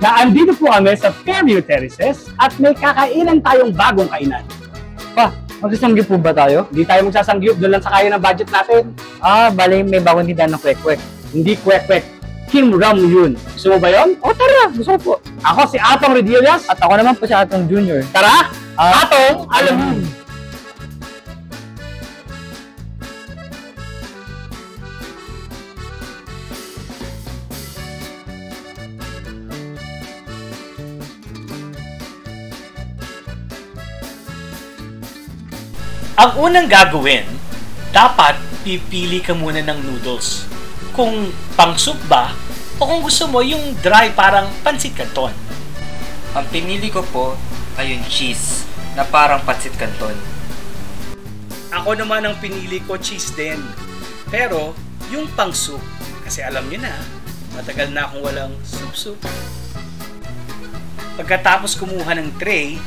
na andito po kami sa Fairview Terraces at may kakainan tayong bagong kainan. Pa, magsasanggip po ba tayo? Hindi tayo magsasanggip, doon lang sa kaya ng budget natin. Bale may bagong tindahan ng kwek-kwek. Hindi kwek-kwek, Kim Ram yun. Gusto mo ba yun? Tara, gusto ko po. Ako si Atong Redillas. At ako naman po si Atong Junior. Tara, Atong Alamin. Ang unang gagawin, dapat pipili ka muna ng noodles. Kung pang soup ba, o kung gusto mo yung dry parang pansit canton. Ang pinili ko po ay yung cheese na parang pansit canton. Ako naman ang pinili ko cheese din. Pero yung pang soup, kasi alam niyo na, matagal na akong walang soup. Pagkatapos kumuha ng tray,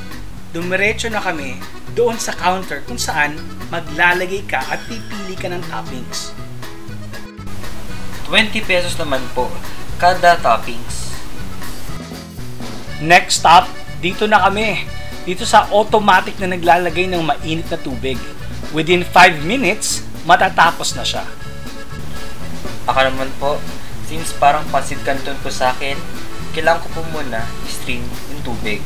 dumiretso na kami doon sa counter kung saan maglalagay ka at pipili ka ng toppings. 20 pesos naman po kada toppings. Next stop, dito na kami. Dito sa automatic na naglalagay ng mainit na tubig. Within 5 minutes, matatapos na siya. Ako naman po, since parang pansit canton po sa akin, kailangan ko po muna i-stream yung tubig.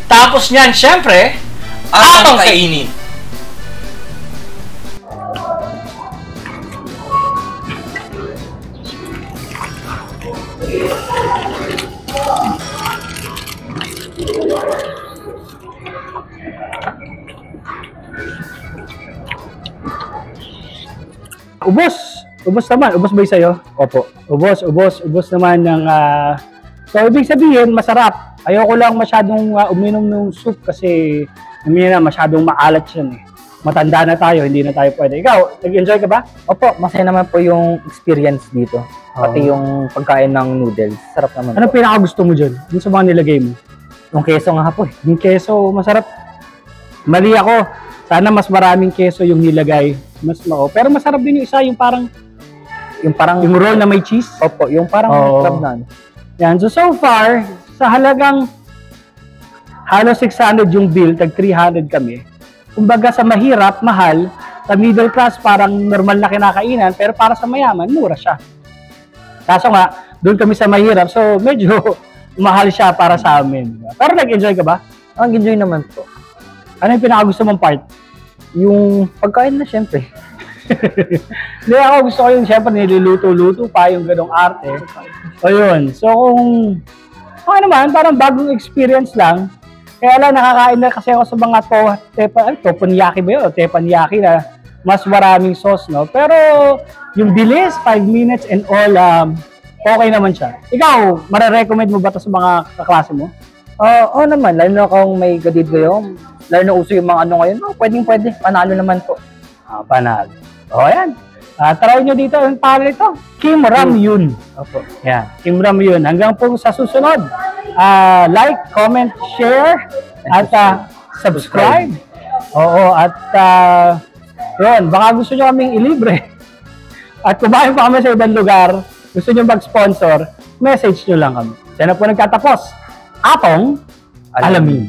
Tapos niyan, syempre, atong kainin. Ubos naman. Ubos ba yung sa'yo? Opo. Ubos naman ng... So, ibig sabihin, masarap. Ayoko lang masyadong uminom ng soup kasi na masyadong maalat siya eh. Matanda na tayo, hindi na tayo pwede. Ikaw, nag-enjoy ka ba? Opo, masaya naman po yung experience dito. Pati yung pagkain ng noodles. Sarap naman. Anong pinakagusto mo dyan? Yung sa mga nilagay mo? Yung keso nga po eh. Yung keso, masarap. Mali ako. Sana mas maraming keso yung nilagay. Pero masarap din yung isa, yung parang yung roll na may cheese. Opo, yung parang crab na. Yan. So far, sa halagang halos 600 yung bill, tag 300 kami. Kumbaga sa mahirap, mahal, sa middle class parang normal na kinakainan, pero para sa mayaman, mura siya. Kaso nga, doon kami sa mahirap, so medyo mahal siya para sa amin. Pero nag-enjoy ka ba? Nag-enjoy naman po. Ano yung pinakagusto mong part? Yung pagkain na syempre. Hindi, ako gusto ko yung syempre niluluto-luto pa yung ganong arte. O yun. So kung okay naman, parang bagong experience lang. Kaya lang nakakain na kasi ako sa mga teppanyaki ba yun? O teppanyaki na mas maraming sauce, no? Pero yung bilis, 5 minutes and all, okay naman siya. Ikaw, marirecommend mo ba ito sa mga kaklase mo? Oo naman, lalo na kung may gadid kayo. Lalo na uso yung mga ano ngayon. Pwede. Panalo naman po. Panalo. O, yan. Try nyo dito. Ang pangalan ito, Kim Ram yun. Opo. Yan, Kim Ram yun. Hanggang po sa susunod. Like, comment, share, at subscribe. Oo, at yun, baka gusto nyo kaming ilibre. At kumain pa kami sa ibang lugar, gusto nyo mag-sponsor, message nyo lang kami. Diyan na po nagtatapos. Atong Alamin.